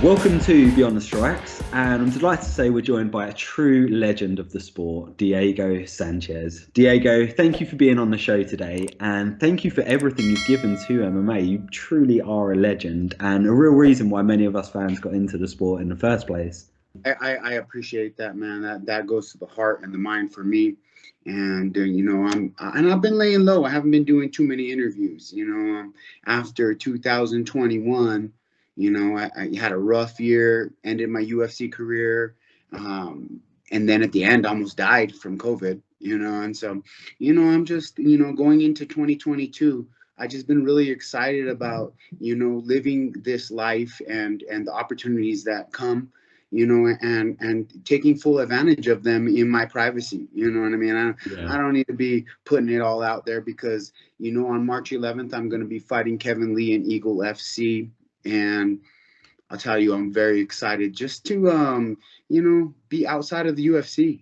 Welcome to Beyond the Strikes, and I'm delighted to say we're joined by a true legend of the sport, Diego Sanchez. Diego, thank you for being on the show today, and thank you for everything you've given to MMA. You truly are a legend, and a real reason why many of us fans got into the sport in the first place. I appreciate that, man. That goes to the heart and the mind for me. And I've been laying low. I haven't been doing too many interviews. After 2021, I had a rough year, ended my UFC career, and then at the end, almost died from COVID. And so, I'm just going into 2022. I just been really excited about living this life and the opportunities that come, and taking full advantage of them in my privacy. You know what I mean? I don't need to be putting it all out there because, on March 11th, I'm going to be fighting Kevin Lee in Eagle FC. And I'll tell you, I'm very excited just to, be outside of the UFC,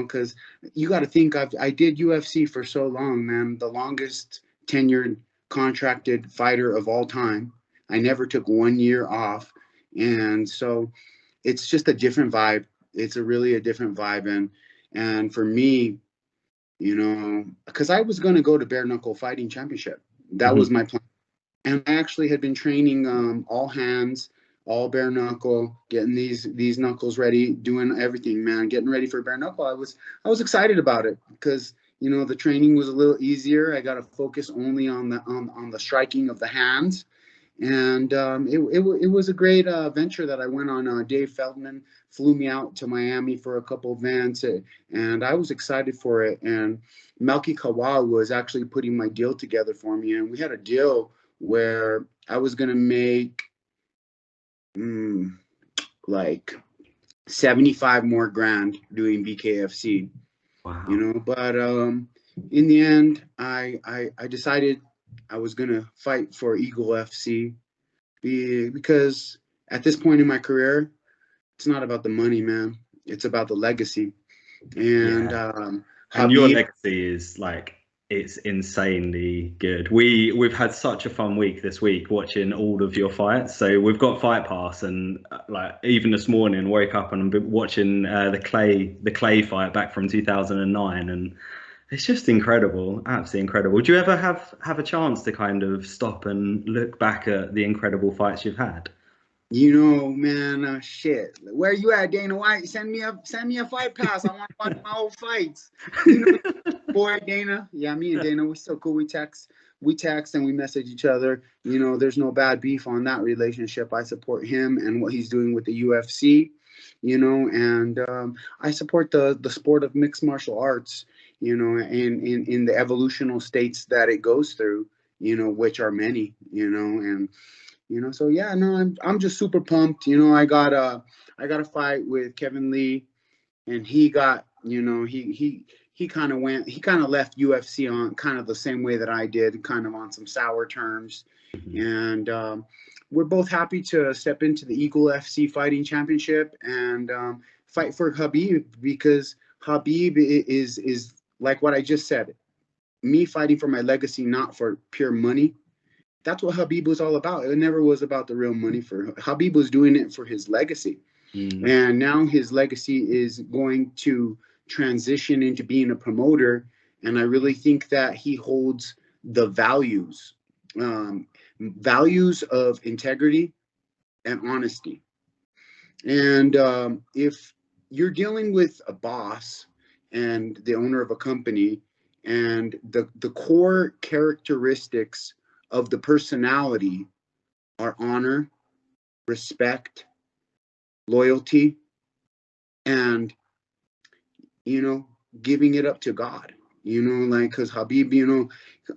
because you got to think I did UFC for so long, man, the longest tenured contracted fighter of all time. I never took 1 year off. And so, it's just a different vibe. It's a different vibe. And for me, because I was going to go to bare knuckle fighting championship. That was my plan. And I actually had been training all hands, all bare knuckle, getting these knuckles ready, doing everything, man, getting ready for bare knuckle. I was excited about it because the training was a little easier. I got to focus only on the striking of the hands. And it was a great venture that I went on. Dave Feldman flew me out to Miami for a couple of events, and I was excited for it. And Melky Kawa was actually putting my deal together for me, and we had a deal where I was gonna make like 75 more grand doing BKFC. Wow. But in the end, I decided I was gonna fight for Eagle FC because at this point in my career, it's not about the money, man. It's about the legacy. And Yeah. And your Habib, legacy is like it's insanely good. We've had such a fun week this week watching all of your fights. So we've got Fight Pass, and like even this morning, woke up and I'm watching the Clay fight back from 2009, and it's just incredible, absolutely incredible. Do you ever have a chance to kind of stop and look back at the incredible fights you've had? man, shit. Where you at, Dana White? Send me a fight pass. I want to watch my old fights. Boy, Dana. Yeah, me and Dana, we're still cool. We text and we message each other. There's no bad beef on that relationship. I support him and what he's doing with the UFC. And I support the sport of mixed martial arts. In the evolutional states that it goes through. Which are many. And so yeah, no, I'm just super pumped. I got a fight with Kevin Lee, and he got, he kind of left UFC on kind of the same way that I did, kind of on some sour terms. And we're both happy to step into the Eagle FC Fighting Championship and fight for Habib, because Habib is like what I just said, me fighting for my legacy, not for pure money. That's what Habib was all about. It never was about the real money. For Habib was doing it for his legacy. And now his legacy is going to transition into being a promoter. And I really think that he holds the values of integrity and honesty. And if you're dealing with a boss and the owner of a company, and the core characteristics of the personality are honor, respect, loyalty, and giving it up to God. Like, because Habib,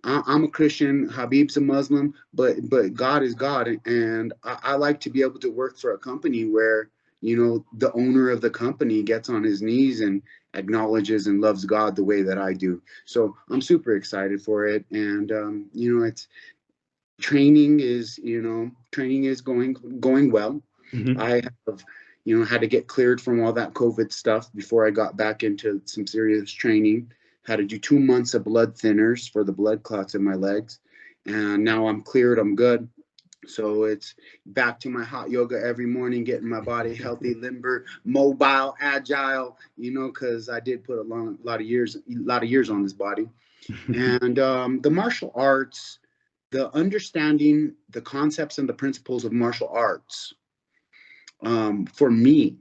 I'm a Christian, Habib's a Muslim, but God is God. And I like to be able to work for a company where the owner of the company gets on his knees and acknowledges and loves God the way that I do. So I'm super excited for it. And it's training is going well. I have had to get cleared from all that COVID stuff before I got back into some serious training. Had to do 2 months of blood thinners for the blood clots in my legs, and now I'm cleared. I'm good. So it's back to my hot yoga every morning, getting my body healthy, limber, mobile, agile. Because I did put a lot of years on this body, and the martial arts, the understanding the concepts and the principles of martial arts, for me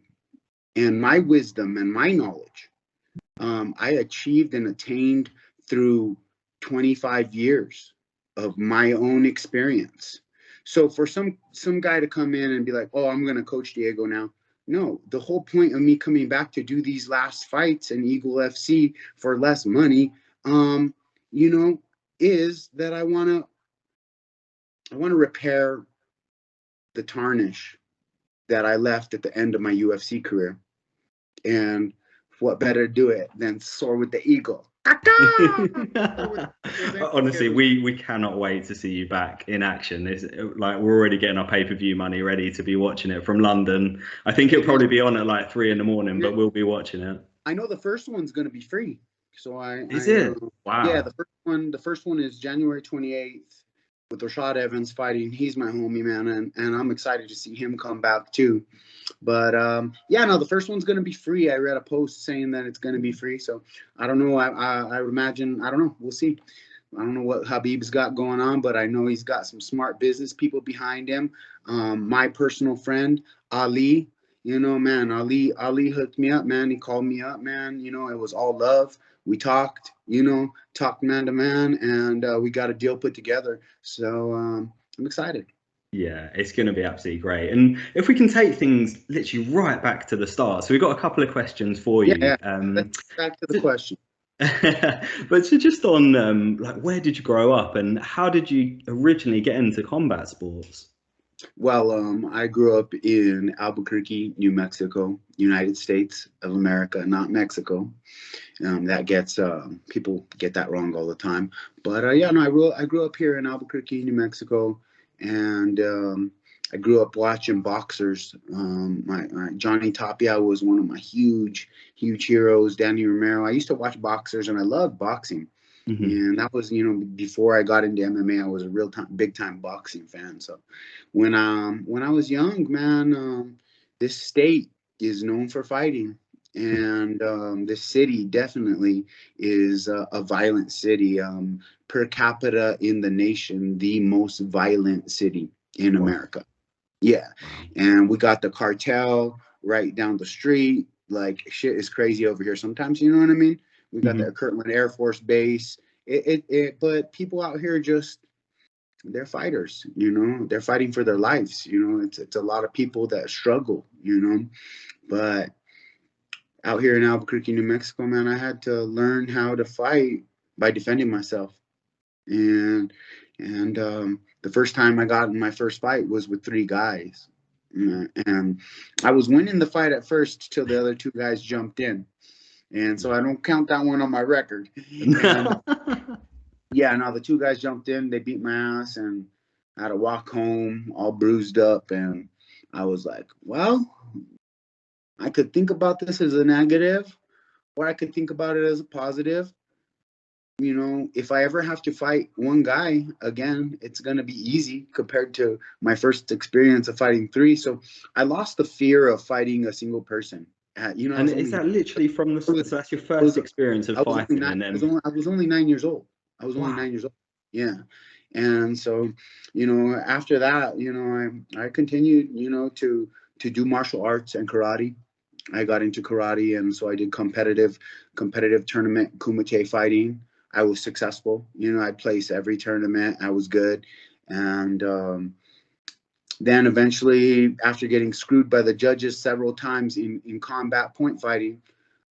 and my wisdom and my knowledge, I achieved and attained through 25 years of my own experience. So for some guy to come in and be like, "Oh, I'm going to coach Diego now." No, the whole point of me coming back to do these last fights in Eagle FC for less money, you know, is that I want to repair the tarnish that I left at the end of my UFC career. And what better to do it than soar with the eagle? Honestly, we cannot wait to see you back in action. It's like we're already getting our pay-per-view money ready to be watching it from London. I think it'll probably be on at like 3 a.m, but we'll be watching it. I know the first one's going to be free. So Is it? Wow. Yeah, the first one is January 28th with Rashad Evans fighting. He's my homie, man, and I'm excited to see him come back too. But yeah, no, the first one's going to be free. I read a post saying that it's going to be free. So I don't know. I would imagine, I don't know. We'll see. I don't know what Habib's got going on, but I know he's got some smart business people behind him. My personal friend, Ali, man, Ali hooked me up, man. He called me up, man. It was all love. We talked, talked man to man, and we got a deal put together. So I'm excited. Yeah, it's going to be absolutely great. And if we can take things literally right back to the start. So we've got a couple of questions for you. Yeah, back to the question. But so just on like, where did you grow up and how did you originally get into combat sports? Well, I grew up in Albuquerque, New Mexico, United States of America, not Mexico. That gets people get that wrong all the time. But yeah, no, I grew up here in Albuquerque, New Mexico, and I grew up watching boxers. My Johnny Tapia was one of my huge heroes. Danny Romero. I used to watch boxers, and I loved boxing. Mm-hmm. And that was, before I got into MMA, I was a big time boxing fan. So when I was young, man, this state is known for fighting. And this city definitely is a violent city. Per capita in the nation, the most violent city in America. Yeah. And we got the cartel right down the street. Like, shit is crazy over here sometimes, you know what I mean? We got the Kirtland Air Force Base. But people out here they're fighters, they're fighting for their lives. It's a lot of people that struggle, but out here in Albuquerque, New Mexico, man, I had to learn how to fight by defending myself. And the first time I got in my first fight was with 3 guys. And I was winning the fight at first till the other 2 guys jumped in. And so I don't count that one on my record. And, yeah, no, the 2 guys jumped in, they beat my ass, and I had to walk home all bruised up. And I was like, well, I could think about this as a negative, or I could think about it as a positive. If I ever have to fight one guy again, it's going to be easy compared to my first experience of fighting 3. So I lost the fear of fighting a single person. And is that literally from the, so that's your first experience of fighting? I was only 9 years old. I was only 9 years old. Yeah. And so, after that, I continued, to do martial arts and karate. I got into karate, and so I did competitive tournament kumite fighting. I was successful. I placed every tournament. I was good. And then eventually, after getting screwed by the judges several times in combat point fighting,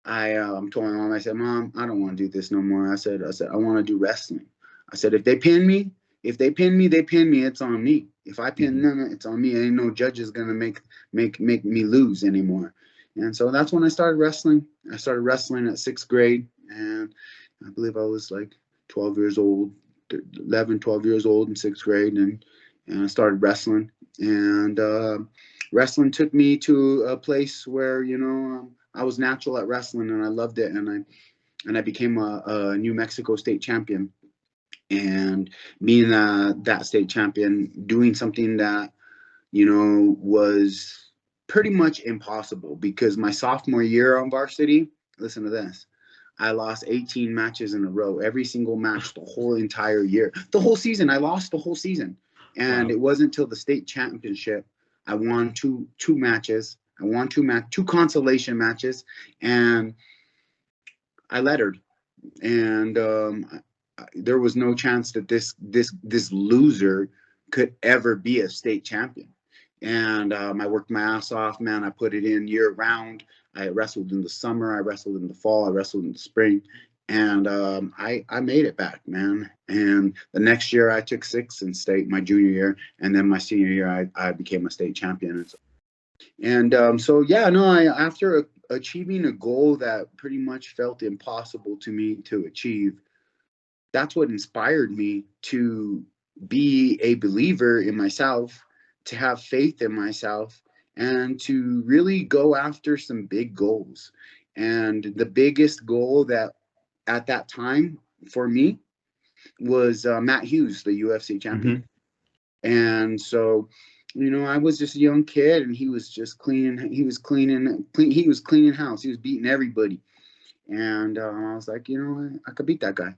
I told my mom, I said, "Mom, I don't want to do this no more." I said, I want to do wrestling. I said, if they pin me, they pin me. It's on me. If I pin them, it's on me. Ain't no judge is gonna make me lose anymore. And so that's when I started wrestling. I started wrestling at 6th grade, and I believe I was like 12 years old, 11, 12 years old in 6th grade, and I started wrestling. And wrestling took me to a place where, I was natural at wrestling, and I loved it. And I became a New Mexico state champion and being that state champion, doing something that, was pretty much impossible, because my sophomore year on varsity, listen to this, I lost 18 matches in a row, every single match, the whole entire year, the whole season. I lost the whole season. And Wow. it wasn't until the state championship I won two matches. I won two consolation matches, and I lettered. And there was no chance that this loser could ever be a state champion. And I worked my ass off, man. I put it in year round. I wrestled in the summer, I wrestled in the fall, I wrestled in the spring, and I made it back, man. And the next year I took sixth in state, my junior year, and then my senior year I became a state champion. So yeah, no, after achieving a goal that pretty much felt impossible to me to achieve, that's what inspired me to be a believer in myself, to have faith in myself, and to really go after some big goals. And the biggest goal that at that time for me was Matt Hughes, the UFC champion. Hmm. And so, I was just a young kid, and he was just cleaning. He was cleaning house. He was beating everybody. And I was like, I could beat that guy.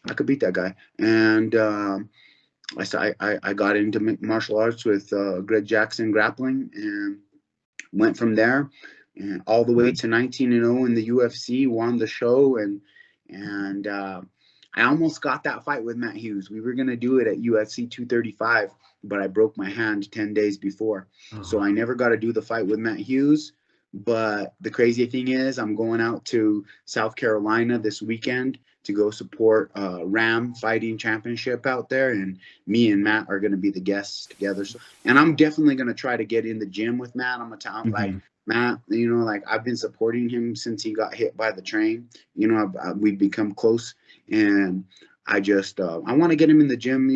I could beat that guy. And I got into martial arts with Greg Jackson grappling, and went from there, and all the way to 19-0 in the UFC. Won the show, and I almost got that fight with Matt Hughes. We were gonna do it at UFC 235, but I broke my hand 10 days before, so Oh, I never got to do the fight with Matt Hughes. But the crazy thing is, I'm going out to South Carolina this weekend to go support Ram Fighting Championship out there, and me and Matt are going to be the guests together. So, and I'm definitely going to try to get in the gym with Matt. I'm a talent like hmm. Matt. Like I've been supporting him since he got hit by the train. We've become close, and I want to get him in the gym.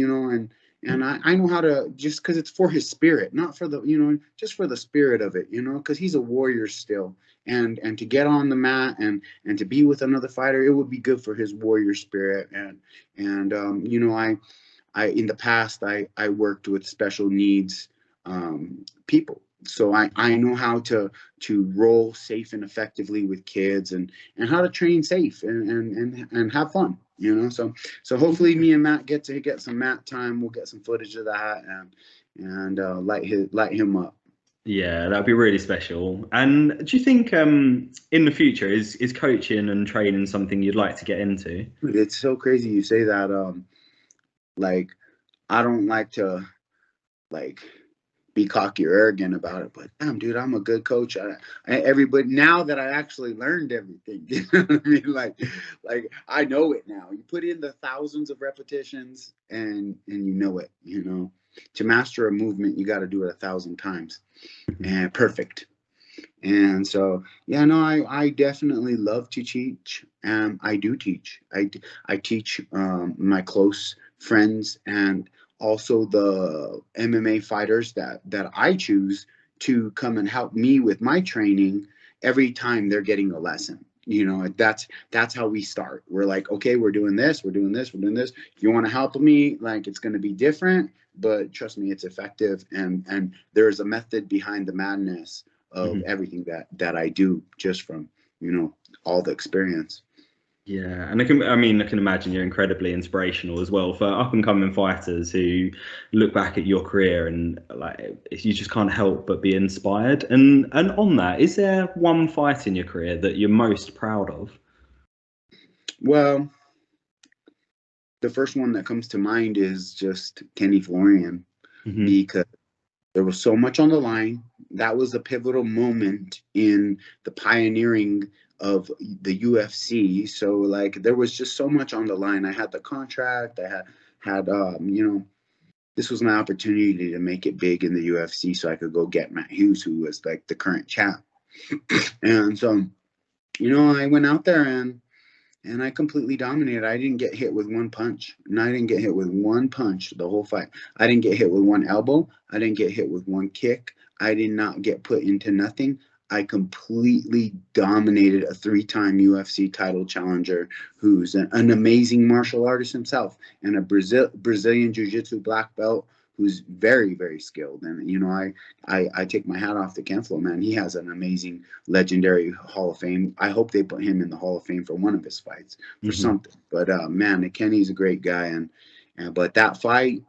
And I know how to, just because it's for his spirit, not for the, just for the spirit of it, because he's a warrior still. And to get on the mat and to be with another fighter, it would be good for his warrior spirit. I in the past I worked with special needs people, so I know how to roll safe and effectively with kids, and how to train safe and have fun. So hopefully me and Matt get to get some mat time. We'll get some footage of that, and light him up. Yeah, that'd be really special. And do you think in the future is coaching and training something you'd like to get into? It's so crazy you say that. Like, I don't like to, like, be cocky or arrogant about it, but damn, dude, I'm a good coach. Everybody, now that I actually learned everything, you know what I mean? Like I know it now. You put in the thousands of repetitions, and you know it. To master a movement, you got to do it 1,000 times, and perfect. And so, yeah, no, I definitely love to teach. I do teach. I teach my close friends, and also the MMA fighters that I choose to come and help me with my training every time they're getting a lesson. That's how we start. We're like, okay, we're doing this, we're doing this, we're doing this. If you want to help me, like, it's going to be different, but trust me, it's effective, and there's a method behind the madness of Mhm. everything that I do, just from all the experience. Yeah, and I can imagine you're incredibly inspirational as well for up and coming fighters who look back at your career and like you just can't help but be inspired. And on that, is there one fight in your career that you're most proud of? Well, the first one that comes to mind is just Kenny Florian, Hmm. because there was so much on the line. That was a pivotal moment in the pioneering of the UFC. So, like, there was just so much on the line. I had the contract. I had this was my opportunity to make it big in the UFC, so I could go get Matt Hughes, who was like the current champ. And so, I went out there, and I completely dominated. I didn't get hit with one punch. And I didn't get hit with one punch the whole fight. I didn't get hit with one elbow. I didn't get hit with one kick. I did not get put into nothing. I completely dominated a 3-time UFC title challenger who's an amazing martial artist himself and a Brazilian Jiu-Jitsu black belt who's very, very skilled. And, you know, I take my hat off to Ken Flo, man. He has an amazing, legendary Hall of Fame. I hope they put him in the Hall of Fame for one of his fights, for something. But, man, Kenny's a great guy. But that fight,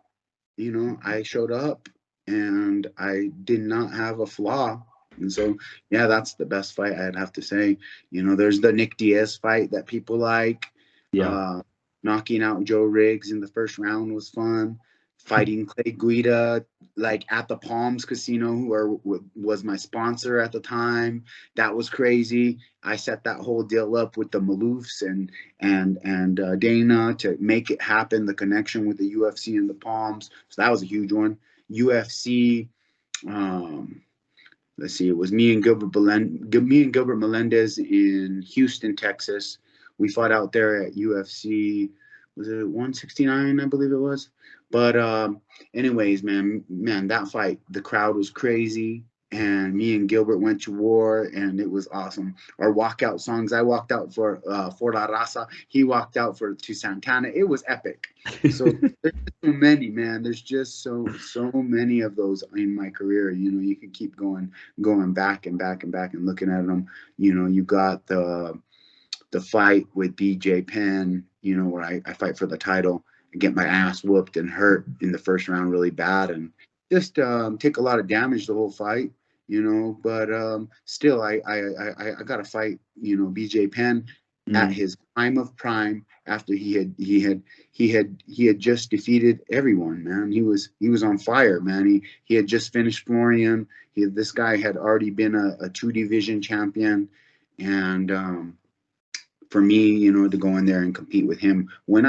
you know, I showed up and I did not have a flaw. And so, yeah, that's the best fight, I'd have to say. You know, there's the Nick Diaz fight that people like. Yeah. Knocking out Joe Riggs in the first round was fun. Fighting Clay Guida, like at the Palms Casino, who was my sponsor at the time. That was crazy. I set that whole deal up with the Maloofs and Dana to make it happen. The connection with the UFC and the Palms, so that was a huge one. UFC. Let's see, it was me and Gilbert Melendez in Houston, Texas. We fought out there at UFC. Was it 169? I believe it was. But anyways, man, that fight, the crowd was crazy, and me and Gilbert went to war, and it was awesome. Our walkout songs, I walked out for La Raza. He walked out to Santana. It was epic. So there's so many, man. There's just so many of those in my career. You know, you can keep going back and back and back and looking at them. You know, you got the fight with BJ Penn, you know, where I fight for the title and get my ass whooped and hurt in the first round really bad and just take a lot of damage the whole fight, you know. But still, I got to fight, you know, BJ Penn at his prime of prime after he had just defeated everyone, man. He was on fire, man. He had just finished Florian. This guy had already been a 2-division champion, and for me, you know, to go in there and compete with him, when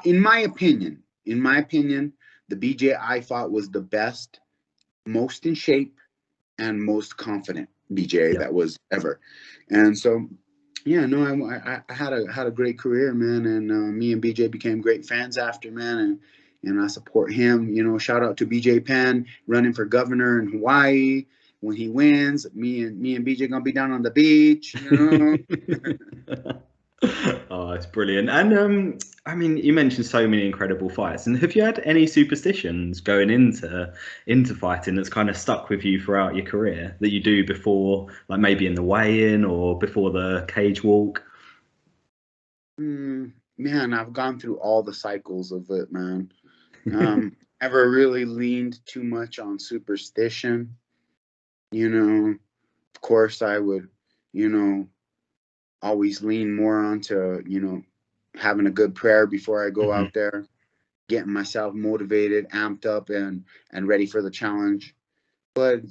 in my opinion, the BJ I fought was the best, most in shape, and most confident BJ that was ever. And so, yeah, no, I had a great career, man, and me and BJ became great fans after, man, and I support him. You know, shout out to BJ Penn running for governor in Hawaii. When he wins, me and BJ gonna be down on the beach, you know. Oh, it's brilliant. And I mean, you mentioned so many incredible fights. And have you had any superstitions going into fighting that's kind of stuck with you throughout your career that you do before, like maybe in the weigh-in or before the cage walk? Man, I've gone through all the cycles of it, man. Never really leaned too much on superstition. You know, of course I would, you know, always lean more onto, you know, having a good prayer before I go out there, getting myself motivated, amped up, and ready for the challenge. But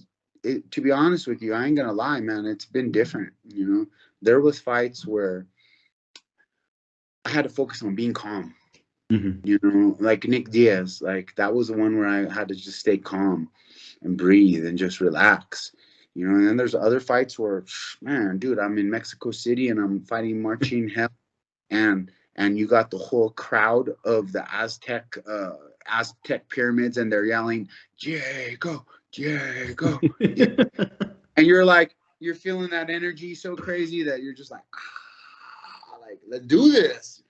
to be honest with you, I ain't gonna lie, man. It's been different. You know, there was fights where I had to focus on being calm. You know, like Nick Diaz, like that was the one where I had to just stay calm and breathe and just relax. You know, and then there's other fights where, man, dude, I'm in Mexico City and I'm fighting Marcin Hell, and you got the whole crowd of the Aztec pyramids, and they're yelling, Diego, Diego. And you're feeling that energy so crazy that you're just like let's do this.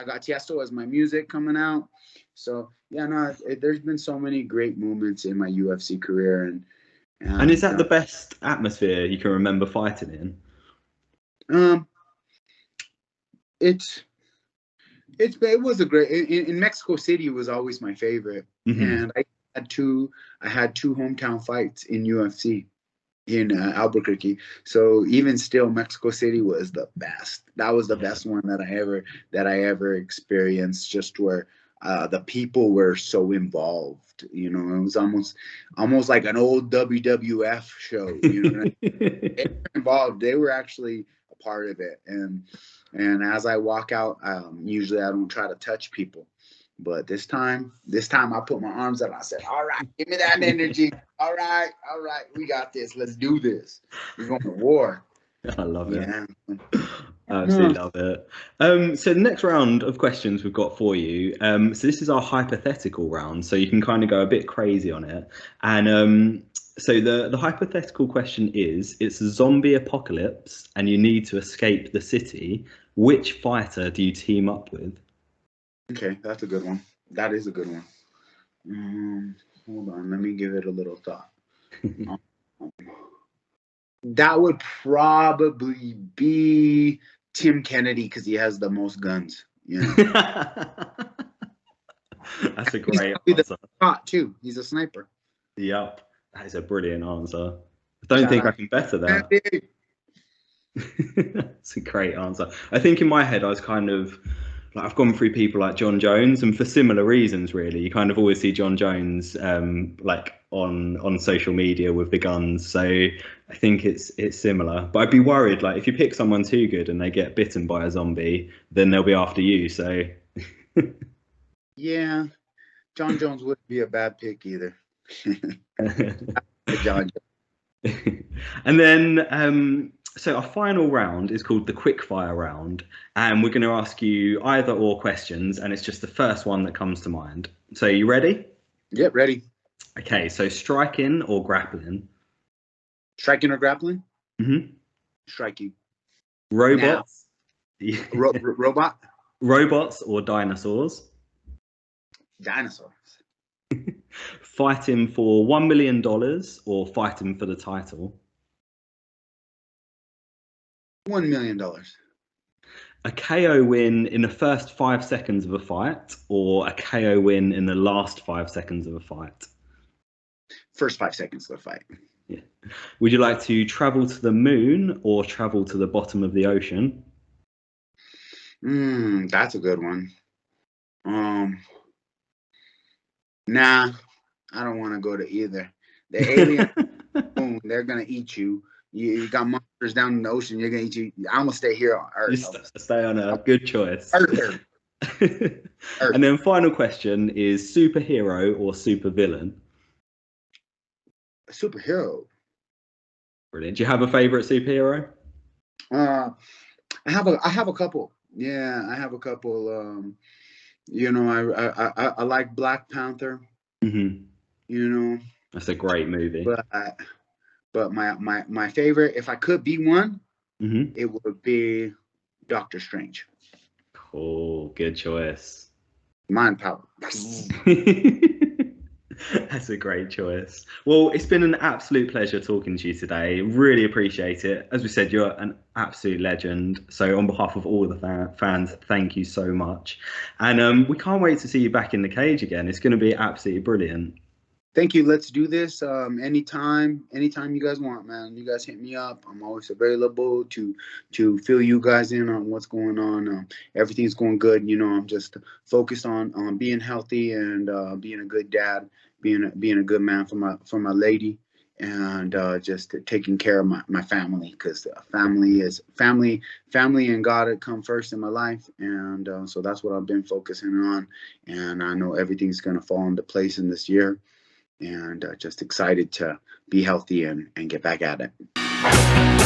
I got Tiesto as my music coming out. So yeah, no, there's been so many great moments in my UFC career, and is that the best atmosphere you can remember fighting in? It was a great in Mexico City. It was always my favorite, and I had two hometown fights in UFC in Albuquerque. So even still, Mexico City was the best. That was the best one that I ever experienced. Just where the people were so involved. You know, it was almost like an old WWF show. You know, they were involved. They were actually a part of it. And as I walk out, usually I don't try to touch people. But this time I put my arms up. I said, all right, give me that energy. All right, we got this. Let's do this. We're going to war. I love it. I absolutely love it. So the next round of questions we've got for you. So this is our hypothetical round, so you can kind of go a bit crazy on it. And so the hypothetical question is: it's a zombie apocalypse, and you need to escape the city. Which fighter do you team up with? Okay, that's a good one. That is a good one. Hold on, let me give it a little thought. That would probably be Tim Kennedy because he has the most guns. You know, That's a he's great probably the answer. shot too. He's a sniper. Yep, that is a brilliant answer. I don't Shout think I out can better that. Kennedy. It's a great answer. I think in my head, I was kind of like, I've gone through people like John Jones, and for similar reasons, really. You kind of always see John Jones like on social media with the guns. So I think it's similar. But I'd be worried, like if you pick someone too good and they get bitten by a zombie, then they'll be after you. So Yeah, John Jones wouldn't be a bad pick either. John and then so our final round is called the quickfire round, and we're going to ask you either or questions, and it's just the first one that comes to mind. So you ready? Yep, ready. Okay, so striking or grappling? Striking or grappling? Hmm. Striking. Robots? Robot? Robots or dinosaurs? Dinosaurs. Fighting for $1 million or fighting for the title? $1 million. A KO win in the first 5 seconds of a fight or a KO win in the last 5 seconds of a fight? First 5 seconds of the fight. Yeah. Would you like to travel to the moon or travel to the bottom of the ocean? That's a good one. Nah, I don't want to go to either. The alien, boom, they're gonna eat you. You got monsters down in the ocean. You're gonna eat you. I'm gonna stay here on Earth. Stay on Earth. Good choice. Earth. And then final question is superhero or supervillain? A superhero. Brilliant. Do you have a favorite superhero? I have a couple. Yeah, I have a couple. I like Black Panther. Mm-hmm. You know, That's a great movie. but my favorite, if I could be one, Mm-hmm. it would be Doctor Strange. Cool. Good choice. Mind power. That's a great choice. Well, it's been an absolute pleasure talking to you today. Really appreciate it. As we said, you're an absolute legend. So on behalf of all the fans, thank you so much. And we can't wait to see you back in the cage again. It's going to be absolutely brilliant. Thank you. Let's do this anytime you guys want, man. You guys hit me up. I'm always available to fill you guys in on what's going on. Everything's going good. You know, I'm just focused on being healthy and being a good dad, being a good man for my lady, and just taking care of my family, because family and God come first in my life, and so that's what I've been focusing on, and I know everything's gonna fall into place in this year. And just excited to be healthy and get back at it.